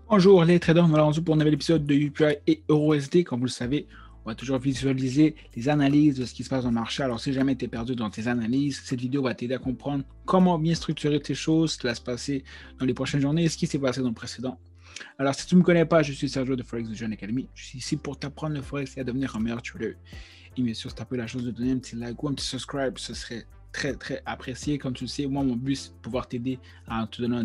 Bonjour les traders, on est rendu pour un nouvel épisode de UPI et EuroSD. Comme vous le savez, on va toujours visualiser les analyses de ce qui se passe dans le marché. Alors si jamais tu es perdu dans tes analyses, cette vidéo va t'aider à comprendre comment bien structurer tes choses, ce qui va se passer dans les prochaines journées et ce qui s'est passé dans le précédent. Alors si tu ne me connais pas, je suis Sergio de Forex Vision Academy. Je suis ici pour t'apprendre le Forex et à devenir un meilleur trader. Et bien sûr, si tu as peu la chose de donner un petit like ou un petit subscribe, ce serait très apprécié. Comme tu le sais, moi mon but c'est de pouvoir t'aider en te donnant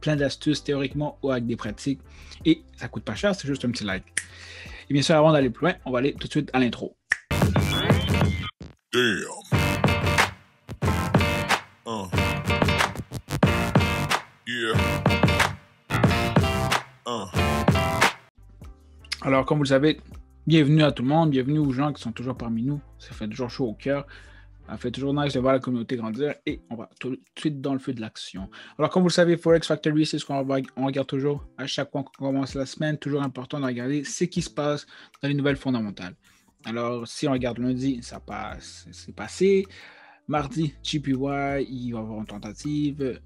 plein d'astuces théoriquement ou avec des pratiques. Et ça coûte pas cher, c'est juste un petit like. Et bien sûr, avant d'aller plus loin, on va aller tout de suite à l'intro. Damn. Yeah. Alors, comme vous le savez, bienvenue à tout le monde, bienvenue aux gens qui sont toujours parmi nous. Ça fait toujours chaud au cœur. Ça fait toujours nice de voir la communauté grandir et on va tout de suite dans le feu de l'action. Alors, comme vous le savez, Forex Factory, c'est ce qu'on regarde toujours à chaque fois qu'on commence la semaine. Toujours important de regarder ce qui se passe dans les nouvelles fondamentales. Alors, si on regarde lundi, c'est passé. Mardi, JPY, il va y avoir une tentative.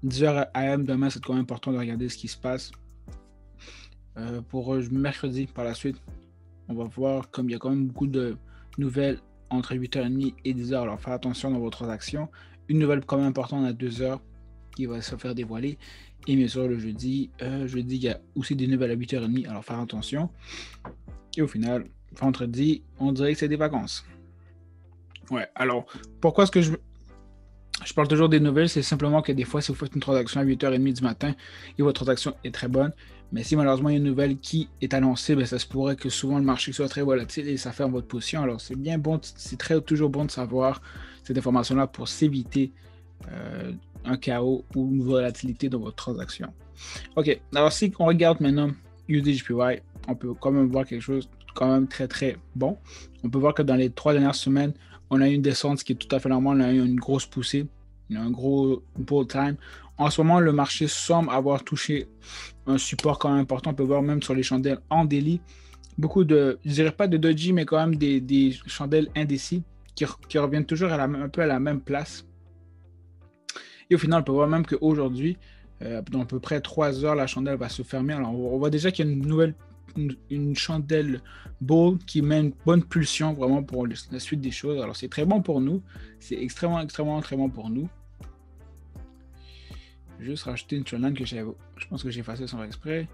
10h AM demain, c'est quand même important de regarder ce qui se passe. Pour mercredi, par la suite, on va voir comme il y a quand même beaucoup de nouvelles entre 8h30 et 10h. Alors, faites attention dans vos transactions. Une nouvelle quand même importante à 2h qui va se faire dévoiler. Et bien sûr, le jeudi, il y a aussi des nouvelles à 8h30. Alors, faites attention. Et au final, vendredi, on dirait que c'est des vacances. Ouais, alors, pourquoi est-ce que je parle toujours des nouvelles? C'est simplement que des fois, si vous faites une transaction à 8h30 du matin et votre transaction est très bonne, mais si malheureusement il y a une nouvelle qui est annoncée, ben, ça se pourrait que souvent le marché soit très volatile et ça ferme votre position. Alors c'est bien bon, c'est toujours bon de savoir cette information-là pour s'éviter un chaos ou une volatilité dans votre transaction. Ok, alors si on regarde maintenant USDJPY, on peut quand même voir quelque chose quand même très bon. On peut voir que dans les 3 dernières semaines, on a eu une descente, ce qui est tout à fait normal. On a eu une grosse poussée, un gros bull time. En ce moment, le marché semble avoir touché un support quand même important. On peut voir même sur les chandelles en daily, beaucoup de, je dirais pas de doji, mais quand même des chandelles indécis qui reviennent toujours un peu à la même place. Et au final, on peut voir même qu'aujourd'hui, dans à peu près 3 heures, la chandelle va se fermer. Alors, on voit déjà qu'il y a une chandelle bull qui met une bonne pulsion vraiment pour la suite des choses. Alors, c'est très bon pour nous. C'est extrêmement très bon pour nous. Je vais juste rajouter une trendline que j'avais. Je pense que j'ai effacé sans exprès.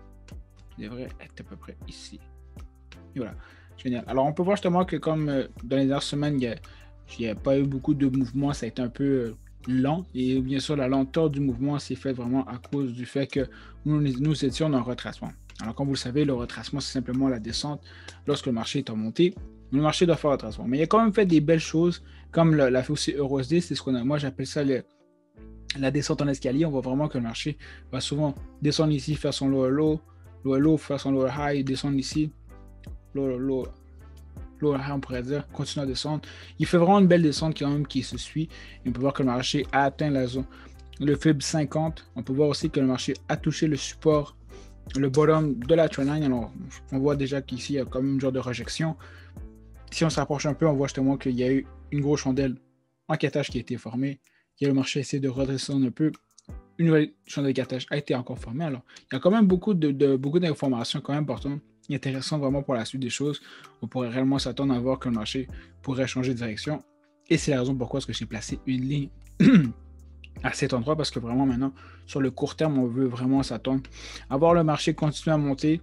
Il devrait être à peu près ici. Et voilà. Génial. Alors, on peut voir justement que comme dans les dernières semaines, il n'y a pas eu beaucoup de mouvements. Ça a été un peu lent. Et bien sûr, la lenteur du mouvement s'est faite vraiment à cause du fait que nous étions dans un retracement. Alors, comme vous le savez, le retracement, c'est simplement la descente lorsque le marché est en montée. Le marché doit faire un retracement. Mais il a quand même fait des belles choses, comme l'a fait aussi EuroSD. C'est ce qu'on a. Moi, j'appelle ça la descente en escalier. On voit vraiment que le marché va souvent descendre ici, faire son lower low, faire son lower high, descendre ici, lower high, on pourrait dire, continuer à descendre. Il fait vraiment une belle descente quand même qui se suit. Et on peut voir que le marché a atteint la zone, le FIB 50. On peut voir aussi que le marché a touché le support, le bottom de la trendline. Alors, on voit déjà qu'ici, il y a comme une genre de rejection. Si on s'approche un peu, on voit justement qu'il y a eu une grosse chandelle en catage qui a été formée. Le marché essaie de redescendre un peu. Une nouvelle chandelle de catage a été encore formée. Alors, il y a quand même beaucoup d'informations quand même importantes et intéressantes vraiment pour la suite des choses. On pourrait réellement s'attendre à voir que le marché pourrait changer de direction. Et c'est la raison pourquoi j'ai placé une ligne à cet endroit, parce que vraiment maintenant, sur le court terme, on veut vraiment s'attendre à voir le marché continuer à monter,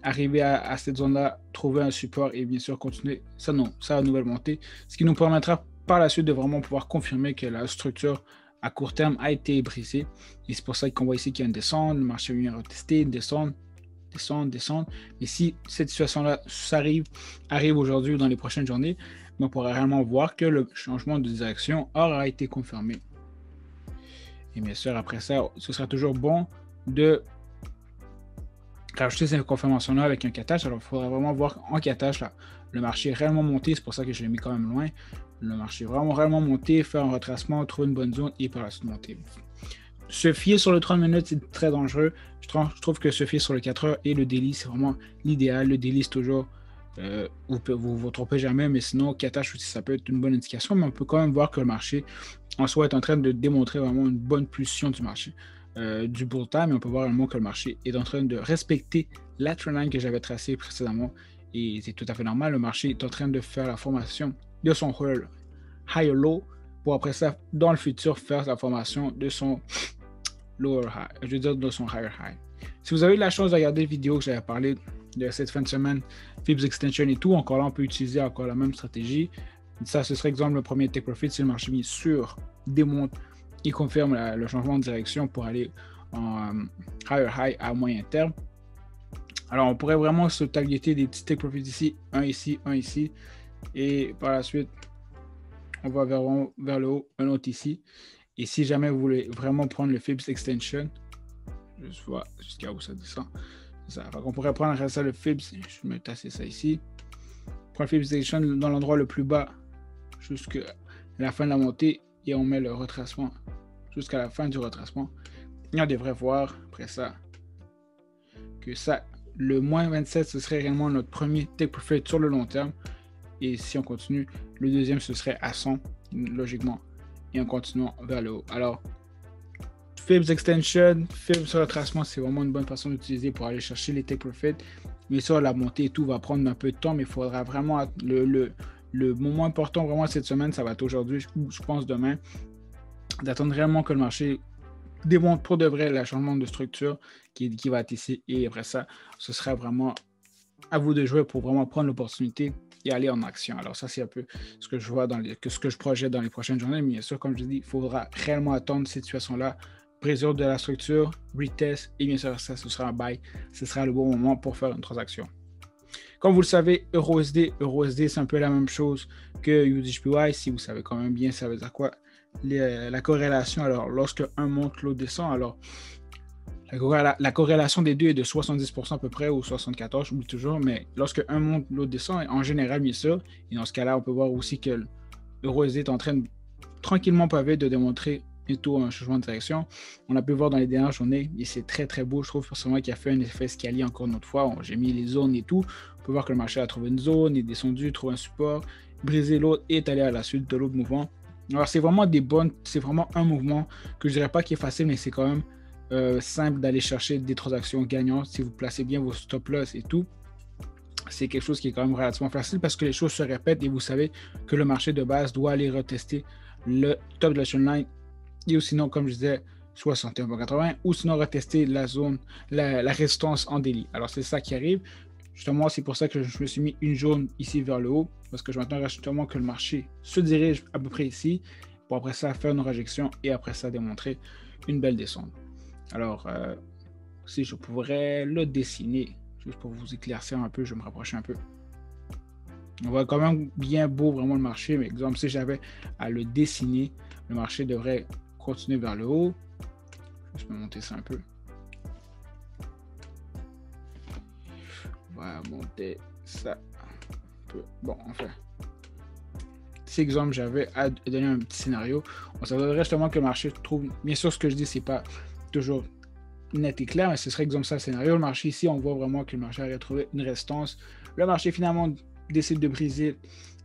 arriver à cette zone-là, trouver un support et bien sûr continuer sa nouvelle montée, ce qui nous permettra par la suite de vraiment pouvoir confirmer que la structure à court terme a été brisée. Et c'est pour ça qu'on voit ici qu'il y a une descente, le marché vient retester, descendre. Mais si cette situation-là arrive aujourd'hui ou dans les prochaines journées, on pourra réellement voir que le changement de direction aura été confirmé. Et bien sûr, après ça, ce sera toujours bon de rajouter cette confirmation-là avec un catage. Alors, il faudra vraiment voir en catage là, le marché est réellement monté. C'est pour ça que je l'ai mis quand même loin. Le marché est réellement monté, faire un retracement, trouver une bonne zone et par la suite monter. Se fier sur le 30 minutes, c'est très dangereux. Je trouve que se fier sur le 4 heures et le daily, c'est vraiment l'idéal. Le daily, c'est toujours, vous vous trompez jamais, mais sinon, catage aussi, ça peut être une bonne indication. Mais on peut quand même voir que le marché en soi est en train de démontrer vraiment une bonne pulsion du marché. du bull time, et on peut voir également que le marché est en train de respecter la trendline que j'avais tracée précédemment. Et c'est tout à fait normal. Le marché est en train de faire la formation de son higher low pour après ça, dans le futur, faire la formation de son lower high, je veux dire de son higher high. Si vous avez eu la chance de regarder la vidéo que j'avais parlé de cette fin de semaine, Fibs Extension et tout, encore là, on peut utiliser encore la même stratégie. Ça, ce serait exemple le premier take profit si le marché bien sûr démonte et confirme le changement de direction pour aller en higher high à moyen terme. Alors, on pourrait vraiment se targeter des petits take profits ici, un ici, et par la suite, on va vers le haut, un autre ici. Et si jamais vous voulez vraiment prendre le Fibs Extension, je vois jusqu'à où ça descend. Ça. On pourrait prendre ça, le Fibs, je vais me tasser ça ici. Prendre le Fibs Extension dans l'endroit le plus bas jusqu'à la fin de la montée et on met le retracement jusqu'à la fin du retracement. Et on devrait voir après ça que ça, le moins 27, ce serait réellement notre premier take profit sur le long terme. Et si on continue, le deuxième, ce serait à 100, logiquement, et en continuant vers le haut. Alors, Fibs Extension, Fibs retracement, c'est vraiment une bonne façon d'utiliser pour aller chercher les take profits. Mais sur la montée et tout va prendre un peu de temps, mais il faudra vraiment le moment important vraiment cette semaine, ça va être aujourd'hui ou je pense demain, d'attendre réellement que le marché démontre pour de vrai le changement de structure qui va être ici. Et après ça, ce sera vraiment à vous de jouer pour vraiment prendre l'opportunité et aller en action. Alors ça, c'est un peu ce que je vois ce que je projette dans les prochaines journées. Mais bien sûr, comme je dis, il faudra réellement attendre cette situation-là, brisure de la structure, retest, et bien sûr, ça, ce sera un buy. Ce sera le bon moment pour faire une transaction. Comme vous le savez, EURUSD, c'est un peu la même chose que USDJPY. Si vous savez quand même bien, ça veut dire quoi? La corrélation, alors lorsque un monte, l'autre descend, alors la corrélation des deux est de 70% à peu près, ou 74%, j'oublie toujours, mais lorsque un monte, l'autre descend, en général, bien sûr, et dans ce cas-là, on peut voir aussi que l'EURUSD est en train de tranquillement pavé de démontrer bientôt un changement de direction. On a pu voir dans les dernières journées, et c'est très très beau, je trouve personnellement qu'il a fait un effet escalier encore une autre fois. J'ai mis les zones et tout. On peut voir que le marché a trouvé une zone, est descendu, trouvé un support, brisé l'autre et est allé à la suite de l'autre mouvement. Alors c'est vraiment c'est vraiment un mouvement que je dirais pas qui est facile, mais c'est quand même simple d'aller chercher des transactions gagnantes si vous placez bien vos stop loss et tout. C'est quelque chose qui est quand même relativement facile parce que les choses se répètent et vous savez que le marché de base doit aller retester le top de la trendline et sinon, comme je disais, 61,80 ou sinon retester la zone, la résistance en daily. Alors c'est ça qui arrive. Justement, c'est pour ça que je me suis mis une jaune ici vers le haut, parce que je m'attends justement que le marché se dirige à peu près ici, pour après ça faire une réjection et après ça démontrer une belle descente. Alors, si je pourrais le dessiner, juste pour vous éclaircir un peu, je vais me rapprocher un peu. On voit quand même bien beau vraiment le marché, mais exemple, si j'avais à le dessiner, le marché devrait continuer vers le haut. Je vais monter ça un peu. On va monter ça un peu. Bon, enfin. Si exemple j'avais à donner un petit scénario, on s'attendrait justement que le marché trouve. Bien sûr, ce que je dis, c'est pas toujours net et clair, mais ce serait exemple ça le scénario. Le marché ici, on voit vraiment que le marché a retrouvé une résistance. Le marché finalement décide de briser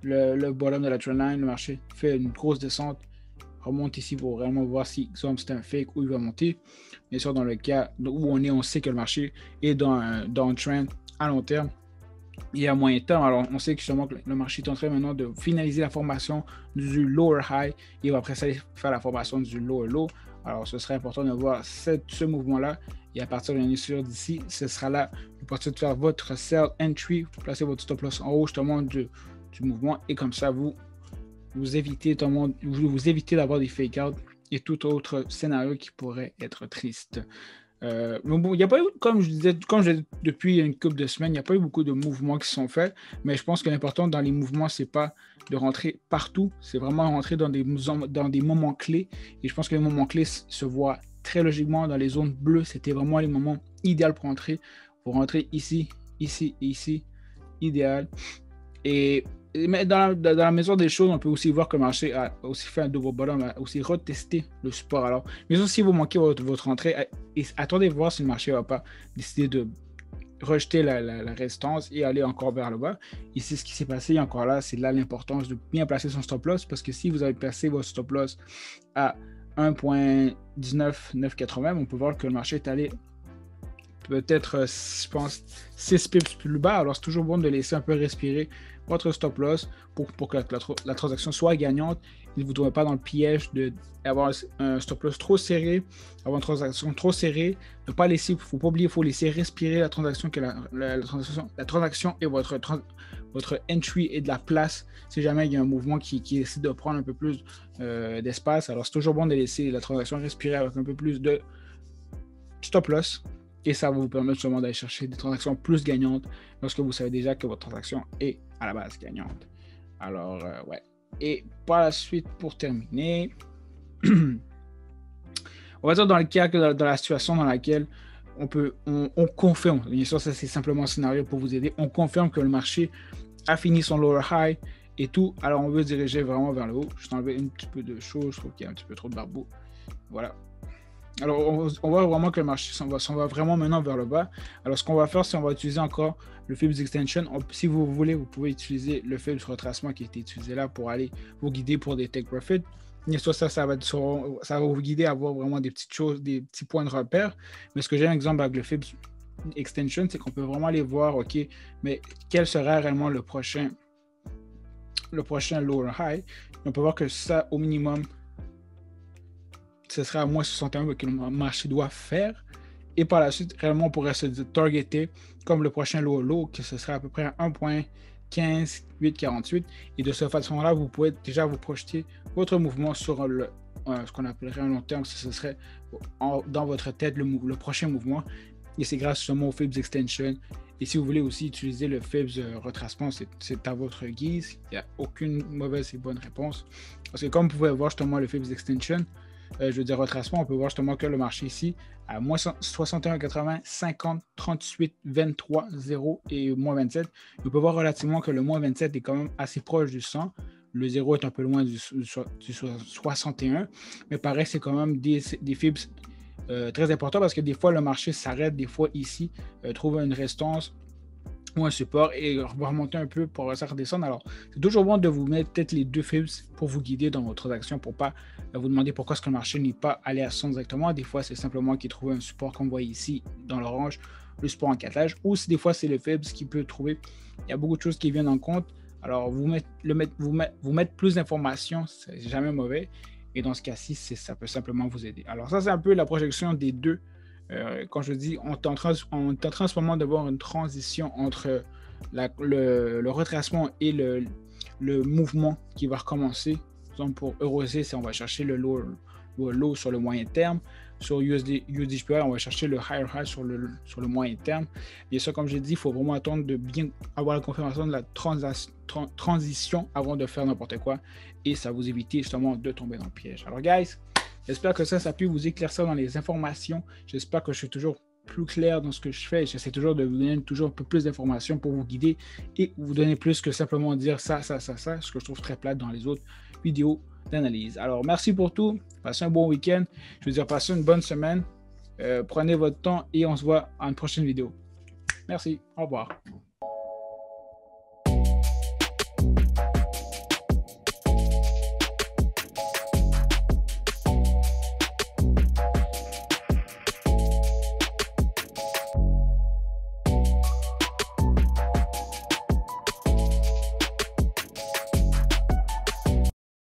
le bottom de la trendline. Le marché fait une grosse descente, remonte ici pour vraiment voir si exemple c'est un fake ou il va monter. Bien sûr, dans le cas où on sait que le marché est dans un trend à long terme et à moyen terme. Alors, on sait que justement que le marché est en train maintenant de finaliser la formation du lower high et va après ça faire la formation du lower low. Alors, ce serait important de voir ce mouvement-là et à partir d'une issue d'ici, ce sera là l'opportunité de faire votre sell entry, vous placez votre stop loss en haut justement du mouvement et comme ça, vous évitez d'avoir des fake out et tout autre scénario qui pourrait être triste. Mais bon, il n'y a pas eu, comme je disais depuis une couple de semaines, il n'y a pas eu beaucoup de mouvements qui sont faits, mais je pense que l'important dans les mouvements, c'est pas de rentrer partout, c'est vraiment rentrer dans des moments clés, et je pense que les moments clés se voient très logiquement dans les zones bleues, c'était vraiment les moments idéaux pour rentrer. Pour rentrer ici, ici et ici, idéal. Mais dans la mesure des choses, on peut aussi voir que le marché a aussi fait un double bottom, a aussi retesté le support. Alors, mais si vous manquez votre entrée, attendez voir si le marché ne va pas décider de rejeter la résistance et aller encore vers le bas. Ici, ce qui s'est passé encore là, c'est là l'importance de bien placer son stop loss parce que si vous avez placé votre stop loss à 1.19980, on peut voir que le marché est allé peut-être, je pense, 6 pips plus bas. Alors, c'est toujours bon de laisser un peu respirer votre stop loss pour que la transaction soit gagnante. Ne vous trouvez pas dans le piège d'avoir un stop loss trop serré, avoir une transaction trop serrée. Ne pas laisser, il ne faut pas oublier, il faut laisser respirer la transaction, que la transaction et votre entry et de la place si jamais il y a un mouvement qui décide de prendre un peu plus d'espace. Alors, c'est toujours bon de laisser la transaction respirer avec un peu plus de stop loss. Et ça va vous permettre justement d'aller chercher des transactions plus gagnantes lorsque vous savez déjà que votre transaction est à la base gagnante. Alors, ouais. Et par la suite, pour terminer, on va dire dans le cas, dans la situation dans laquelle on confirme, bien sûr, ça c'est simplement un scénario pour vous aider, on confirme que le marché a fini son lower high et tout. Alors, on veut se diriger vraiment vers le haut. Je vais enlever un petit peu de choses, je trouve qu'il y a un petit peu trop de barbeau. Voilà. Alors, on voit vraiment que le marché s'en va vraiment maintenant vers le bas. Alors, ce qu'on va faire, c'est qu'on va utiliser encore le Fibs Extension. Si vous voulez, vous pouvez utiliser le Fibs retracement qui a été utilisé là pour aller vous guider pour des take profit. Bien sûr, ça va vous guider à avoir vraiment des petites choses, des petits points de repère. Mais ce que j'ai un exemple avec le Fibs Extension, c'est qu'on peut vraiment aller voir, OK, mais quel sera réellement le prochain lower high. On peut voir que ça, au minimum, ce sera à moins 61 que le marché doit faire. Et par la suite, réellement, on pourrait se targeter comme le prochain low, que ce sera à peu près à 1.15848. Et de cette façon-là, vous pouvez déjà vous projeter votre mouvement sur ce qu'on appellerait un long terme. Ce serait dans votre tête le prochain mouvement. Et c'est grâce seulement au Fibs Extension. Et si vous voulez aussi utiliser le Fibs retracement, c'est à votre guise. Il n'y a aucune mauvaise et bonne réponse. Parce que comme vous pouvez voir justement le Fibs Extension, je veux dire retracement, on peut voir justement que le marché ici à moins 61,80, 50, 38, 23, 0 et moins 27. On peut voir relativement que le moins 27 est quand même assez proche du 100. Le 0 est un peu loin du 61. Mais pareil, c'est quand même des fibs très importants parce que des fois, le marché s'arrête, des fois ici, trouve une résistance ou un support et va remonter un peu pour ça redescendre. Alors, c'est toujours bon de vous mettre peut-être les deux fibs pour vous guider dans votre transaction pour ne pas vous demander pourquoi est-ce que le marché n'est pas allé à 100 directement. Des fois, c'est simplement qu'il trouve un support comme vous voyez ici dans l'orange, le support en catalage, ou si des fois, c'est le fibs qui peut trouver. Il y a beaucoup de choses qui viennent en compte. Alors, vous mettre plus d'informations, c'est jamais mauvais. Et dans ce cas-ci, ça peut simplement vous aider. Alors, ça, c'est un peu la projection des deux. Quand je dis, on est en train en ce moment de voir une transition entre le retracement et le mouvement qui va recommencer. Donc pour EURUSD, on va chercher le low sur le moyen terme. Sur USDJPY, on va chercher le higher high sur le moyen terme. Bien sûr, comme j'ai dit, il faut vraiment attendre de bien avoir la confirmation de la transition avant de faire n'importe quoi. Et ça va vous éviter justement de tomber dans le piège. Alors, guys, j'espère que ça peut vous éclaircir dans les informations. J'espère que je suis toujours plus clair dans ce que je fais. J'essaie toujours de vous donner toujours un peu plus d'informations pour vous guider et vous donner plus que simplement dire ça, ce que je trouve très plate dans les autres vidéos d'analyse. Alors, merci pour tout. Passez un bon week-end. Je veux dire, passez une bonne semaine. Prenez votre temps et on se voit à une prochaine vidéo. Merci. Au revoir.